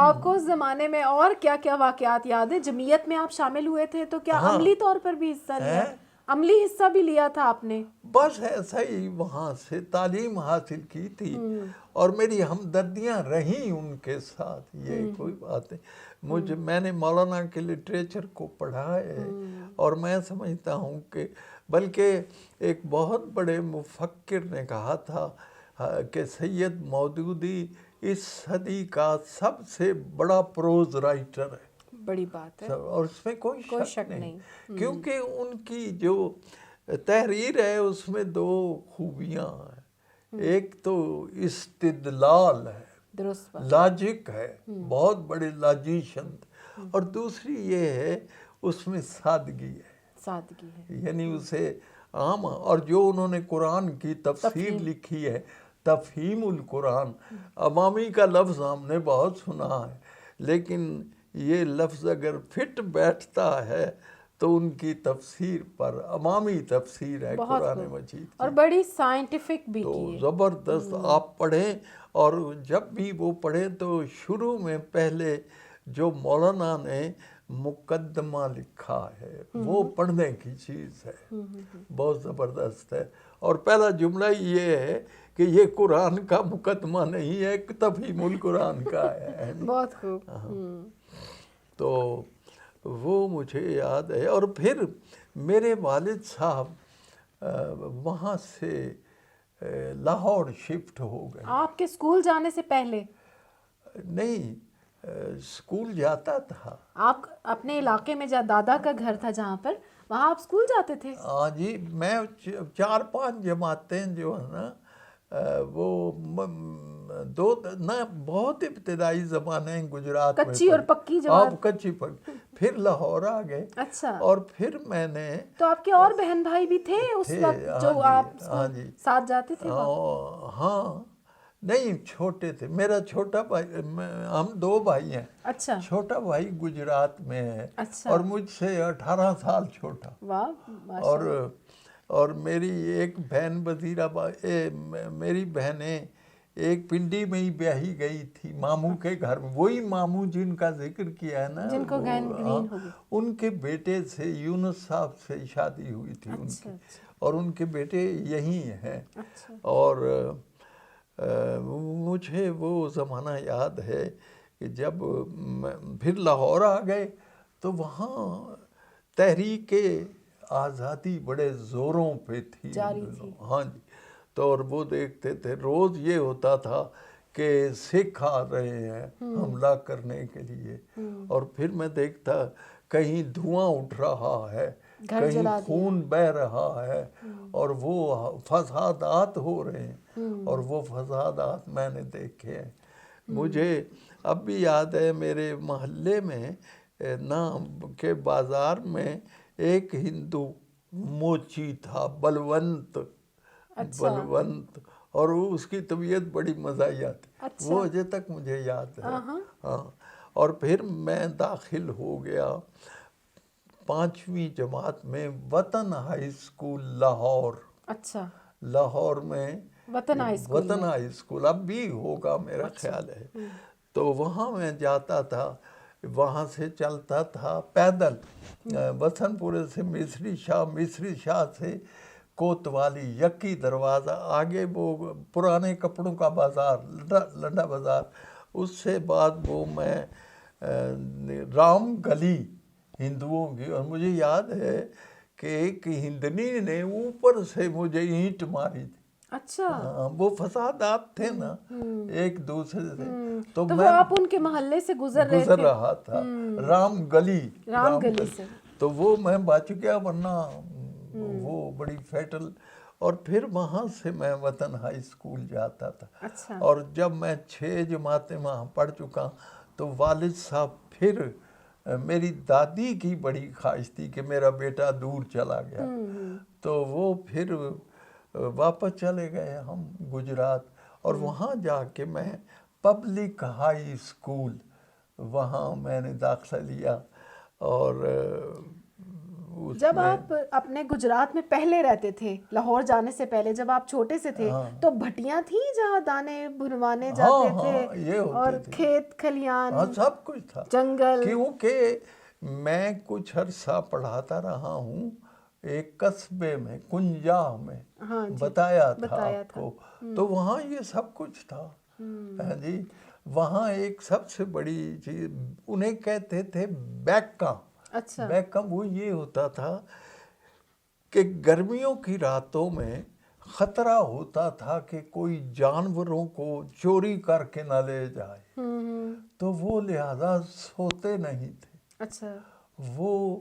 آپ کو اس زمانے میں اور کیا کیا واقعات یاد ہیں؟ جمعیت میں آپ شامل ہوئے تھے تو کیا عملی طور پر بھی حصہ لیا؟ عملی حصہ بھی لیا تھا آپ نے؟ بس ایسا ہی وہاں سے تعلیم حاصل کی تھی اور میری ہمدردیاں رہیں ان کے ساتھ، یہ کوئی بات نہیں. میں نے مولانا کے لٹریچر کو پڑھا ہے اور میں سمجھتا ہوں کہ بلکہ ایک بہت بڑے مفکر نے کہا تھا کہ سید مودودی اس صدی کا سب سے بڑا پروز رائٹر ہے. بڑی بات ہے اور اس میں کوئی شک نہیں، کیونکہ ان کی جو تحریر ہے اس میں دو خوبیاں ہیں. ایک تو استدلال ہے، درست بات، لاجک ہے، بہت بڑے لاجیشن، اور دوسری یہ ہے اس میں سادگی ہے. سادگی ہے، یعنی اسے عام، اور جو انہوں نے قرآن کی تفسیر لکھی ہے، تفہیم القرآن، عوامی کا لفظ ہم نے بہت سنا ہے، لیکن یہ لفظ اگر فٹ بیٹھتا ہے تو ان کی تفسیر پر عوامی تفسیر ہے قرآن مجید کی، اور بڑی سائنٹیفک بھی تو کی، زبردست. آپ پڑھیں، اور جب بھی وہ پڑھیں تو شروع میں پہلے جو مولانا نے مقدمہ لکھا ہے وہ پڑھنے کی چیز ہے، بہت زبردست ہے. اور پہلا جملہ یہ ہے کہ یہ قرآن کا مقدمہ نہیں ہے، تفہیم القرآن کا ہے. بہت خوب. تو وہ مجھے یاد ہے. اور پھر میرے والد صاحب وہاں سے لاہور شفٹ ہو گئے. آپ کے اسکول جانے سے پہلے؟ نہیں، اسکول جاتا تھا. آپ اپنے علاقے میں دادا کا گھر تھا جہاں پر، وہاں آپ اسکول جاتے تھے؟ ہاں جی، میں 4-5 جماعتیں جو ہیں نا وہ دو نہ بہت ابتدائی زمانے گجرات میں کچی اور پکی جماعت؟ آپ کچی پکی، پھر لاہور آ گئے. اچھا. اور پھر میں نے، تو آپ کے اور بہن بھائی بھی تھے اس وقت جو آپ ساتھ جاتے تھے؟ ہاں، نہیں چھوٹے تھے. میرا چھوٹا بھائی، ہم 2 بھائی ہیں. اچھا. چھوٹا بھائی گجرات میں ہے اچھا. اور مجھ سے 18 سال چھوٹا. واہ. اور میری ایک بہن میری بہنیں ایک پنڈی میں ہی بیاہی گئی تھی ماموں کے گھر میں. وہی ماموں جن کا ذکر کیا ہے نا، جن کو گرین ہوگی، ان کے بیٹے سے، یونس صاحب سے شادی ہوئی تھی ان کی، اور ان کے بیٹے یہی ہیں. اور مجھے وہ زمانہ یاد ہے کہ جب پھر لاہور آ گئے تو وہاں تحریک آزادی بڑے زوروں پہ تھی. ہاں جی. تو اور وہ دیکھتے تھے، روز یہ ہوتا تھا کہ سکھ آ رہے ہیں حملہ کرنے کے لیے، اور پھر میں دیکھتا کہیں دھواں اٹھ رہا ہے، کہیں خون بہہ رہا ہے، اور وہ فسادات ہو رہے ہیں، اور وہ فسادات میں نے دیکھے ہیں. مجھے اب بھی یاد ہے میرے محلے میں نام کے بازار میں ایک ہندو موچی تھا، بلونت، اور اس کی طبیعت بڑی مزاحیہ تھی. وہ اجے تک مجھے یاد ہے. ہاں. اور پھر میں داخل ہو گیا 5ویں جماعت میں وطن ہائی اسکول لاہور. اچھا. لاہور میں وطن ہائی اسکول اب بھی ہوگا میرا خیال ہے. تو وہاں میں جاتا تھا، وہاں سے چلتا تھا پیدل وطن پورے سے مصری شاہ سے کوتوالی، یکی دروازہ، آگے وہ پرانے کپڑوں کا بازار، لنڈا بازار، اس سے بعد وہ میں رام گلی ہندوؤں کی. اور مجھے یاد ہے کہ ایک ہندنی نے اوپر سے مجھے اینٹ ماری تھی. اچھا. وہ فسادات تھے نا ایک دوسرے سے، تو میں آپ ان کے محلے سے گزر رہا تھا، رام گلی سے، تو وہ میں بچ گیا، ورنہ وہ بڑی فیٹل. اور پھر وہاں سے میں وطن ہائی اسکول جاتا تھا. اور جب میں 6 جماعتیں وہاں پڑھ چکا تو والد صاحب پھر، میری دادی کی بڑی خواہش تھی کہ میرا بیٹا دور چلا گیا، تو وہ پھر واپس چلے گئے ہم گجرات. اور وہاں جا کے میں پبلک ہائی اسکول، وہاں میں نے داخلہ لیا، اور جب آپ اپنے گجرات میں پہلے رہتے تھے، لاہور جانے سے پہلے جب آپ چھوٹے سے تھے تو بھٹیاں تھیں جہاں دانے بھنوانے جاتے تھے اور کھیت کھلیان سب کچھ تھا، جنگل؟ کیونکہ میں کچھ عرصہ پڑھاتا رہا ہوں ایک قصبے میں، کنجا میں، بتایا تھا آپ کو، تو وہاں یہ سب کچھ تھا جی۔ وہاں ایک سب سے بڑی چیز انہیں کہتے تھے بیکا۔ اچھا، بیکا وہ یہ ہوتا تھا کہ گرمیوں کی راتوں میں خطرہ ہوتا تھا کہ کوئی جانوروں کو چوری کر کے نہ لے جائے، تو وہ لہذا سوتے نہیں تھے، اچھا، وہ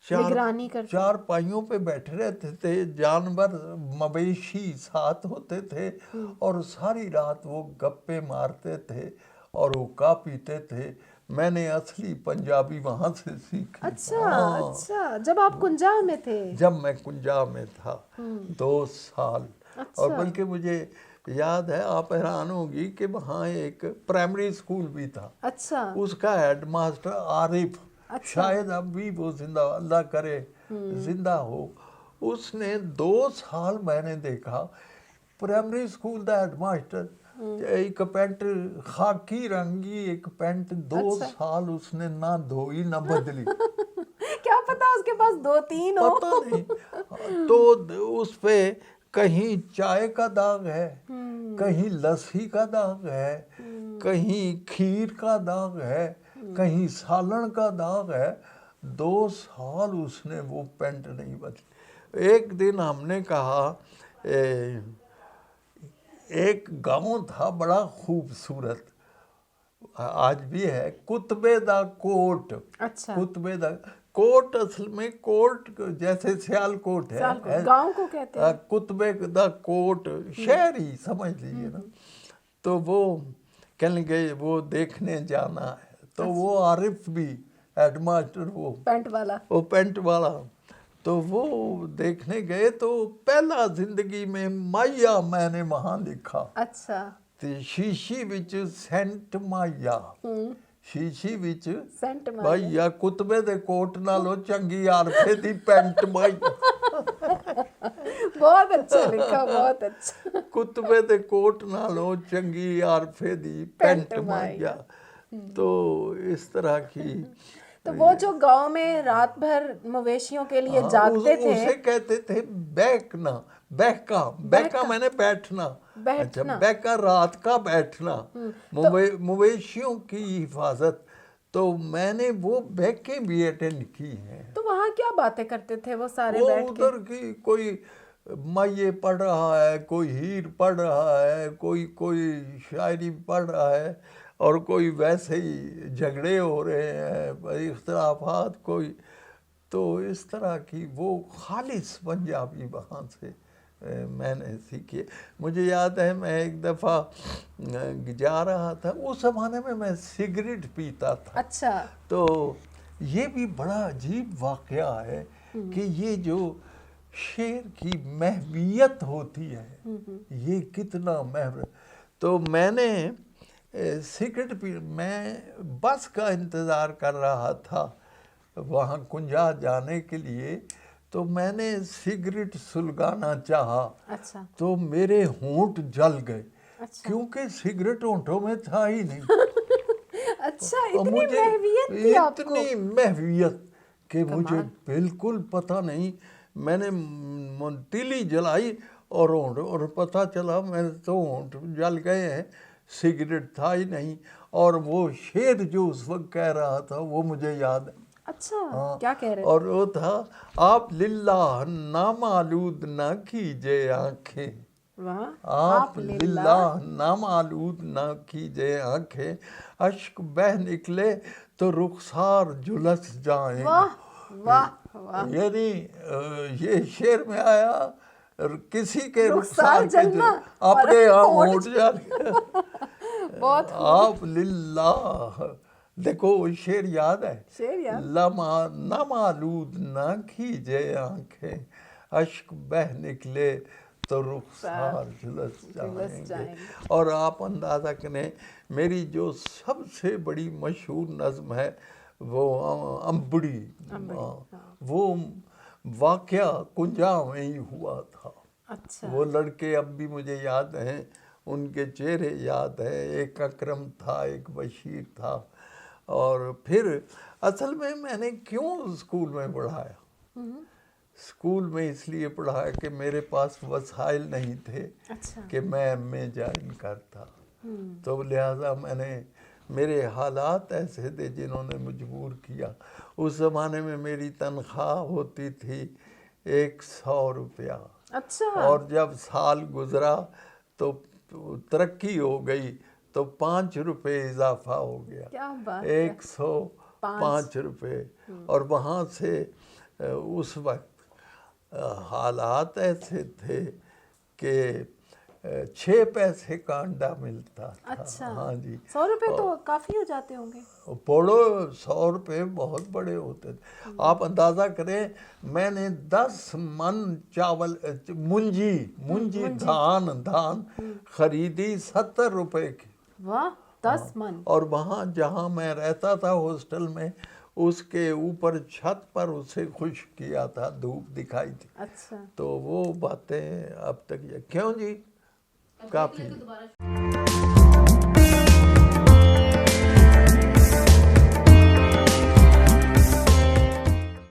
نگرانی کرتے، چار پائیوں پہ بیٹھے رہتے تھے، جانور مویشی ساتھ ہوتے تھے، اور ساری رات وہ گپے مارتے تھے اور حقہ پیتے تھے۔ میں نے اصلی پنجابی وہاں سے سیکھی۔ اچھا، جب آپ کنجا میں تھے؟ جب میں کنجا میں تھا 2 سال، اور بلکہ مجھے یاد ہے، آپ حیران ہوگی کہ وہاں ایک پرائمری اسکول بھی تھا، اچھا، اس کا ہیڈ ماسٹر عارف، شاید اب بھی وہ زندہ، اللہ کرے زندہ ہو، اس نے 2 سال میں نے دیکھا پرائمری اسکول دا ہیڈ ماسٹر، ایک پینٹ خاکی رنگی، ایک پینٹ 2 سال اس نے نہ دھوئی نہ بدلی۔ کیا پتا اس کے پاس 2-3 ہو، پتہ نہیں، تو اس پہ کہیں چائے کا داغ ہے، کہیں لسی کا داغ ہے، کہیں کھیر کا داغ ہے، کہیں سالن کا داغ ہے۔ 2 سال اس نے وہ پینٹ نہیں بدلی۔ ایک دن ہم نے کہا، ایک گاؤں تھا بڑا خوبصورت، آج بھی ہے، کتبے دا کوٹ۔ کتبے دا کوٹ اصل میں کوٹ جیسے سیال کوٹ ہے، گاؤں کو کہتے ہیں کتبے دا کوٹ، شہر ہی سمجھ لیجیے نا۔ تو وہ کہنے لگے وہ دیکھنے جانا ہے، تو وہ عارف بھی ہیڈ ماسٹر، وہ پینٹ والا، تو وہ دیکھنے گئے، تو پہلا زندگی میں مائیا میں نے وہاں لکھا، شیشی وچ سینٹ مائیا، شیشی وچ مائیا، کتبے دے کوٹ نالوں چنگی عارفے دی پینٹ مائیا۔ بہت اچھا لکھا، بہت اچھا۔ کتبے دے کوٹ نالوں چنگی عارفے دی پینٹ مائیا۔ تو اس طرح کی، تو وہ جو گاؤں میں رات بھر مویشیوں کے لیے جاگتے تھے، اسے کہتے تھے بیکنا، بیکا، بیکا میں نے بیٹھنا، اچھا بیکا رات کا بیٹھنا، مویشیوں کی حفاظت۔ تو میں نے وہ بیکیں بھی اٹینڈ کی ہیں۔ تو وہاں کیا باتیں کرتے تھے وہ سارے بیٹھ کے؟ ادھر کی کوئی مائے پڑھ رہا ہے، کوئی ہیر پڑھ رہا ہے، کوئی شاعری پڑھ رہا ہے، اور کوئی ویسے ہی جھگڑے ہو رہے ہیں، اختلافات کوئی، تو اس طرح کی وہ خالص پنجابی وہاں سے میں نے سیکھی۔ مجھے یاد ہے میں ایک دفعہ جا رہا تھا، اس زمانے میں میں سگریٹ پیتا تھا۔ اچھا، تو یہ بھی بڑا عجیب واقعہ ہے کہ یہ جو شعر کی محویت ہوتی ہے، یہ کتنا تو میں نے سگریٹ میں بس کا انتظار کر رہا تھا وہاں کنجا جانے کے لیے، تو میں نے سگریٹ سلگانا چاہا، تو میرے ہونٹ جل گئے، کیونکہ سگریٹ ہونٹوں میں تھا ہی نہیں۔ اچھا، اتنی محویت تھی آپ کو؟ اتنی محویت کہ مجھے بالکل پتہ نہیں، میں نے تیلی جلائی اور پتہ چلا میں تو ہونٹ جل گئے ہیں، سگریٹ تھا ہی نہیں، اور وہ شعر جو اس وقت کہہ رہا تھا وہ مجھے یاد ہے۔ اچھا، کیا کہہ رہے تھے؟ اور وہ تھا، آپ للہ نامالود نہ کیجے آنکھیں، آپ للہ نامالود نہ کیجے آنکھیں، اشک بہ نکلے تو رخسار جھلس جائیں گے۔ یعنی یہ شعر میں آیا کسی کے رخسار کے اپنے آپ ہونٹ جانے، آپ للہ، دیکھو شعر یاد ہے، نامالود نہ کیجے آنکھیں، اشک بہ نکلے تو رخسار جھلس جائیں گے۔ اور آپ اندازہ کریں، میری جو سب سے بڑی مشہور نظم ہے وہ امبڑی، وہ واقعہ کنجا میں ہی ہوا تھا. اچھا. وہ لڑکے اب بھی مجھے یاد ہیں, ان کے چہرے یاد ہیں. ایک اکرم تھا, ایک بشیر تھا. اور پھر اصل میں نے کیوں اسکول میں پڑھایا؟ اسکول میں اس لیے پڑھایا کہ میرے پاس وسائل نہیں تھے کہ میں ایم.اے جوائن کرتا. تو لہٰذا میرے حالات ایسے تھے جنہوں نے مجبور کیا. اس زمانے میں میری تنخواہ ہوتی تھی 100 روپیہ. اچھا. اور جب سال گزرا تو ترقی ہو گئی تو 5 روپے اضافہ ہو گیا. کیا بات. 105 روپے. اور وہاں سے اس وقت حالات ایسے تھے کہ 6 پیسے کا انڈا ملتا تھا. اچھا. ہاں جی. 100 روپے تو کافی ہو جاتے ہوں گے. پڑھو 100 روپے بہت بڑے ہوتے تھے. آپ اندازہ کریں, میں نے 10 من چاول منجی دھان خریدی 70 روپے کی. واہ. 10 من. اور وہاں جہاں میں رہتا تھا ہاسٹل میں, اس کے اوپر چھت پر اسے خشک کیا تھا, دھوپ دکھائی تھی. اچھا. تو وہ باتیں اب تک کیوں جی کافی